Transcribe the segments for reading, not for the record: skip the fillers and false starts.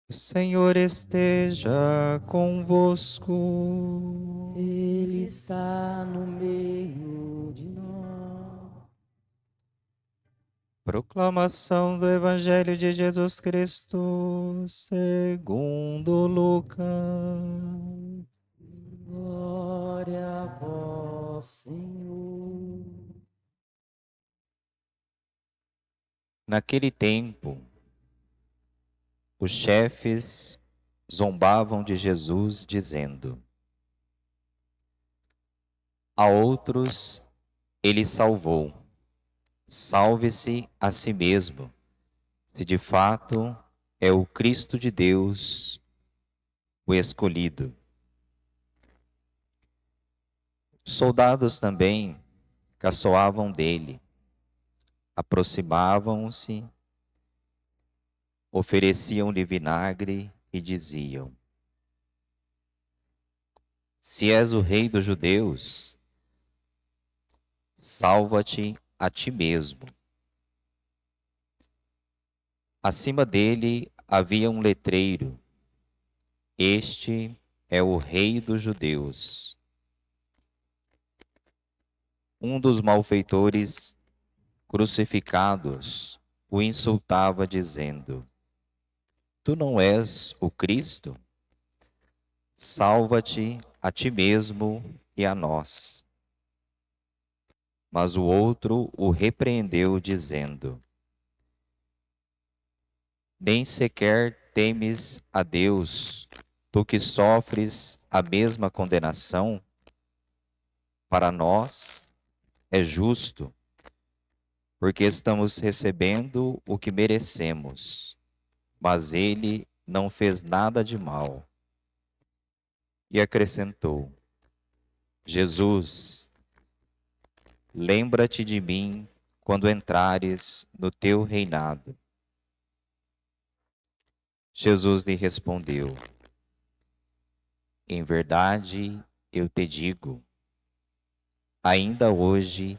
O Senhor esteja convosco. Ele está no meio de nós. Proclamação do Evangelho de Jesus Cristo, segundo Lucas. Glória a vós, Senhor. Naquele tempo, os chefes zombavam de Jesus, dizendo: a outros ele salvou, salve-se a si mesmo, se de fato é o Cristo de Deus, o escolhido. Os soldados também caçoavam dele, aproximavam-se, ofereciam-lhe vinagre e diziam: se és o rei dos judeus, salva-te a ti mesmo. Acima dele havia um letreiro: este é o rei dos judeus. Um dos malfeitores crucificados o insultava, dizendo: tu não és o Cristo? Salva-te a ti mesmo e a nós. Mas o outro o repreendeu, dizendo: nem sequer temes a Deus, tu que sofres a mesma condenação? Para nós é justo, porque estamos recebendo o que merecemos, mas ele não fez nada de mal. E acrescentou: Jesus, lembra-te de mim quando entrares no teu reinado. Jesus lhe respondeu: em verdade eu te digo, ainda hoje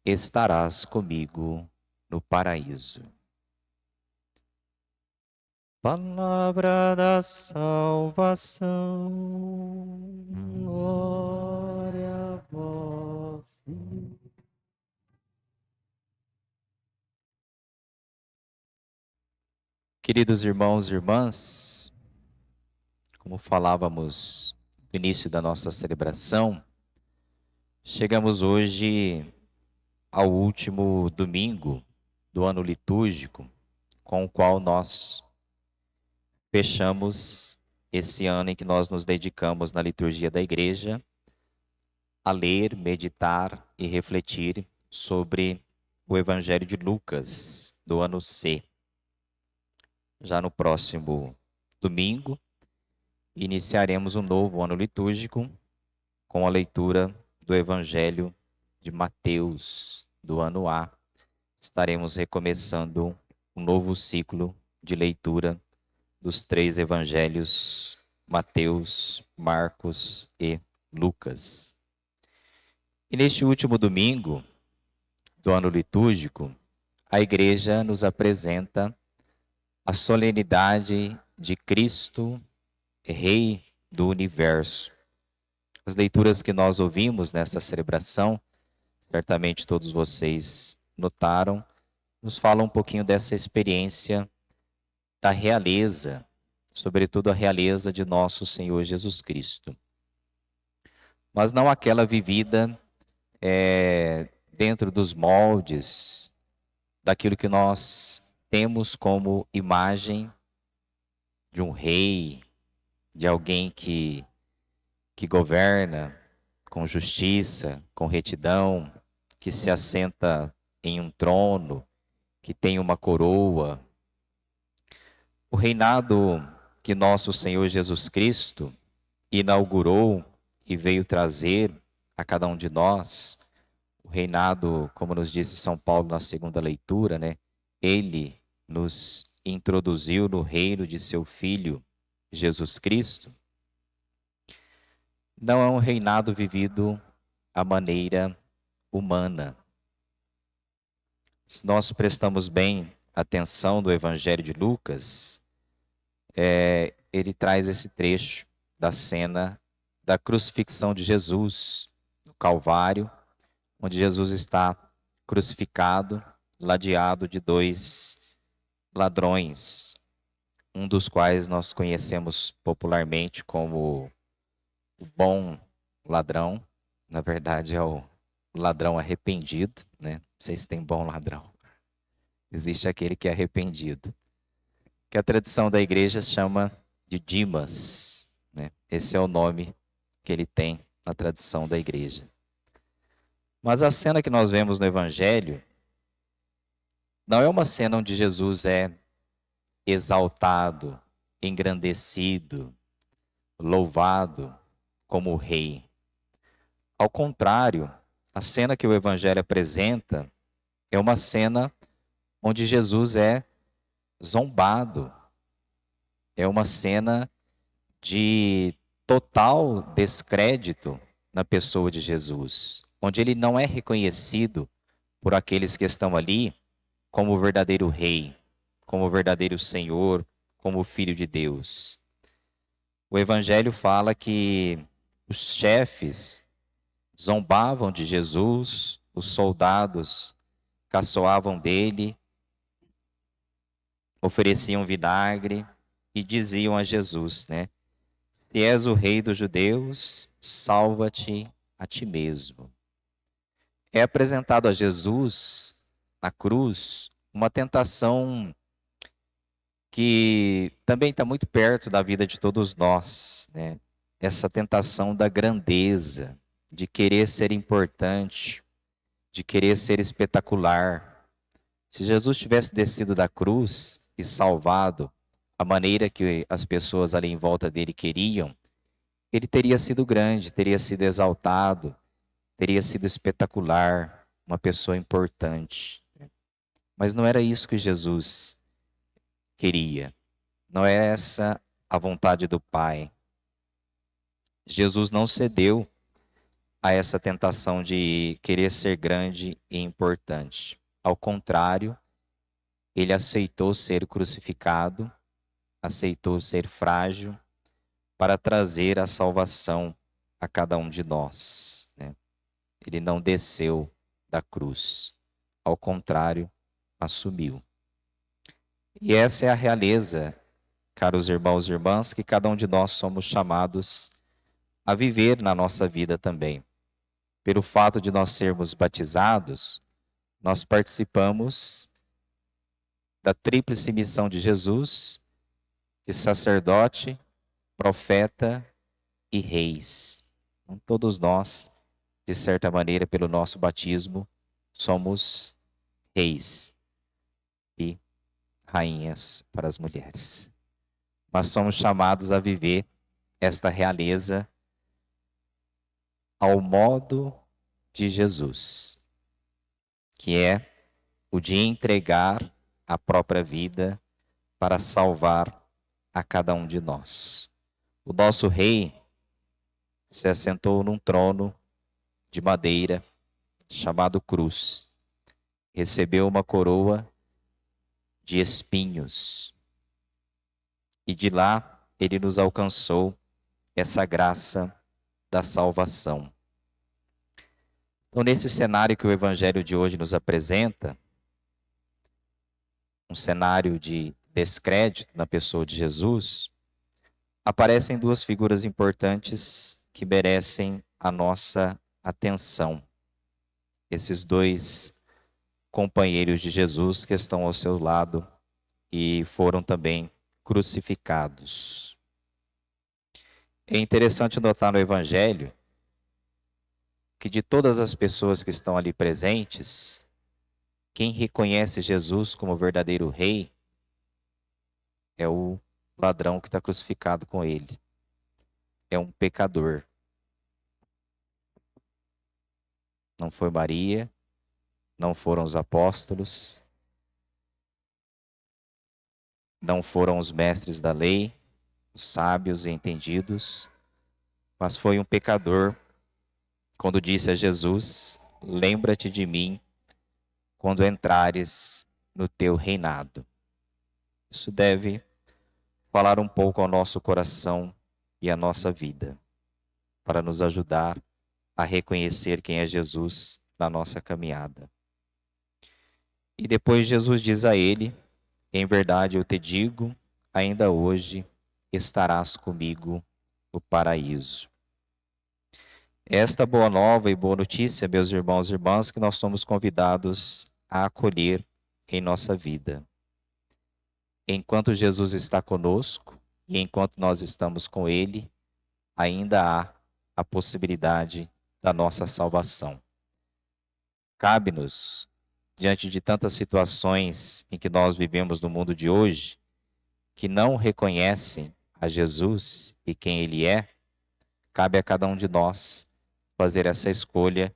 estarás comigo no paraíso. Palavra da salvação. Glória a vós, Senhor. Queridos irmãos e irmãs, como falávamos no início da nossa celebração, chegamos hoje ao último domingo do ano litúrgico, com o qual nós fechamos esse ano em que nós nos dedicamos na liturgia da igreja a ler, meditar e refletir sobre o Evangelho de Lucas, do ano C. Já no próximo domingo, iniciaremos um novo ano litúrgico com a leitura do Evangelho de Mateus, do ano A. Estaremos recomeçando um novo ciclo de leitura dos 3 evangelhos, Mateus, Marcos e Lucas. E neste último domingo do ano litúrgico, a igreja nos apresenta a solenidade de Cristo, Rei do Universo. As leituras que nós ouvimos nessa celebração, certamente todos vocês notaram, nos falam um pouquinho dessa experiência da realeza, sobretudo a realeza de nosso Senhor Jesus Cristo. Mas não aquela vivida dentro dos moldes daquilo que nós temos como imagem de um rei, de alguém que governa com justiça, com retidão, que se assenta em um trono, que tem uma coroa. O reinado que nosso Senhor Jesus Cristo inaugurou e veio trazer a cada um de nós, o reinado, como nos disse São Paulo na segunda leitura, né? Ele nos introduziu no reino de seu Filho, Jesus Cristo. Não é um reinado vivido à maneira humana. Se nós prestamos bem atenção do Evangelho de Lucas, ele traz esse trecho da cena da crucifixão de Jesus no Calvário, onde Jesus está crucificado, ladeado de dois ladrões, um dos quais nós conhecemos popularmente como o bom ladrão. Na verdade, é o ladrão arrependido, né? Não sei se tem bom ladrão. Existe aquele que é arrependido, que a tradição da igreja chama de Dimas, né? Esse é o nome que ele tem na tradição da igreja. Mas a cena que nós vemos no Evangelho não é uma cena onde Jesus é exaltado, engrandecido, louvado como rei. Ao contrário, a cena que o Evangelho apresenta é uma cena onde Jesus é zombado. É uma cena de total descrédito na pessoa de Jesus, onde ele não é reconhecido por aqueles que estão ali como o verdadeiro rei, como o verdadeiro Senhor, como o Filho de Deus. O Evangelho fala que os chefes zombavam de Jesus, os soldados caçoavam dele, ofereciam vinagre e diziam a Jesus, né? Se és o rei dos judeus, salva-te a ti mesmo. É apresentado a Jesus na cruz uma tentação que também está muito perto da vida de todos nós, né? Essa tentação da grandeza, de querer ser importante, de querer ser espetacular. Se Jesus tivesse descido da cruz e salvado a maneira que as pessoas ali em volta dele queriam, ele teria sido grande, teria sido exaltado, teria sido espetacular, uma pessoa importante. Mas não era isso que Jesus queria. Não é essa a vontade do Pai. Jesus não cedeu a essa tentação de querer ser grande e importante. Ao contrário, ele aceitou ser crucificado, aceitou ser frágil para trazer a salvação a cada um de nós, né? Ele não desceu da cruz. Ao contrário, assumiu. E essa é a realeza, caros irmãos e irmãs, que cada um de nós somos chamados a viver na nossa vida também. Pelo fato de nós sermos batizados, nós participamos da tríplice missão de Jesus, de sacerdote, profeta e reis. Então, todos nós, de certa maneira, pelo nosso batismo, somos reis e rainhas para as mulheres. Mas somos chamados a viver esta realeza ao modo de Jesus, que é o de entregar a própria vida para salvar a cada um de nós. O nosso rei se assentou num trono de madeira chamado cruz. Recebeu uma coroa de espinhos. E de lá ele nos alcançou essa graça da salvação. Então, nesse cenário que o Evangelho de hoje nos apresenta, um cenário de descrédito na pessoa de Jesus, aparecem duas figuras importantes que merecem a nossa atenção. Esses dois companheiros de Jesus que estão ao seu lado e foram também crucificados. É interessante notar no Evangelho que de todas as pessoas que estão ali presentes, quem reconhece Jesus como verdadeiro rei é o ladrão que está crucificado com ele. É um pecador. Não foi Maria, não foram os apóstolos, não foram os mestres da lei, os sábios e entendidos, mas foi um pecador quando disse a Jesus: lembra-te de mim quando entrares no teu reinado. Isso deve falar um pouco ao nosso coração e à nossa vida, para nos ajudar a reconhecer quem é Jesus na nossa caminhada. E depois Jesus diz a ele: em verdade eu te digo, ainda hoje estarás comigo no paraíso. Esta boa nova e boa notícia, meus irmãos e irmãs, que nós somos convidados a acolher em nossa vida. Enquanto Jesus está conosco e enquanto nós estamos com Ele, ainda há a possibilidade da nossa salvação. Cabe-nos, diante de tantas situações em que nós vivemos no mundo de hoje, que não reconhecem a Jesus e quem Ele é, cabe a cada um de nós fazer essa escolha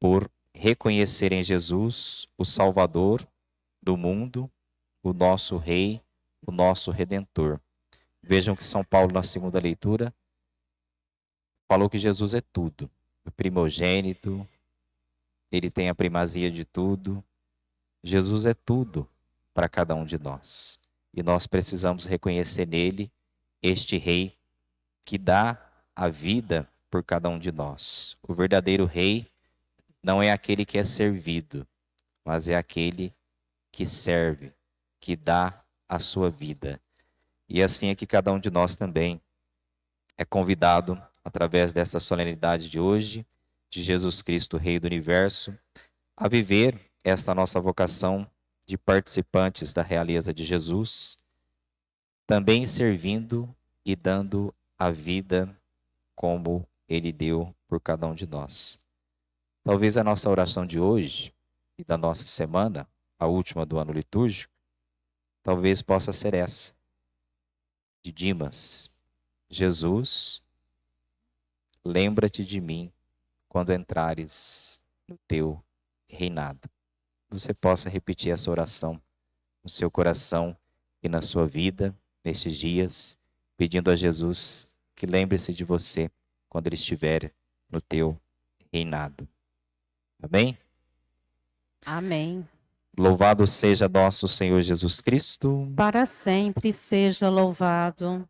por reconhecer em Jesus o Salvador do mundo, o nosso Rei, o nosso Redentor. Vejam que São Paulo, na segunda leitura, falou que Jesus é tudo, o primogênito, ele tem a primazia de tudo. Jesus é tudo para cada um de nós. E nós precisamos reconhecer nele este Rei que dá a vida por cada um de nós. O verdadeiro Rei não é aquele que é servido, mas é aquele que serve, que dá a sua vida. E assim é que cada um de nós também é convidado, através desta solenidade de hoje, de Jesus Cristo, Rei do Universo, a viver esta nossa vocação de participantes da realeza de Jesus, também servindo e dando a vida como Ele deu por cada um de nós. Talvez a nossa oração de hoje e da nossa semana, a última do ano litúrgico, talvez possa ser essa, de Dimas: Jesus, lembra-te de mim quando entrares no teu reinado. Você possa repetir essa oração no seu coração e na sua vida, nestes dias, pedindo a Jesus que lembre-se de você quando Ele estiver no teu reinado. Amém? Amém. Louvado seja nosso Senhor Jesus Cristo. Para sempre seja louvado.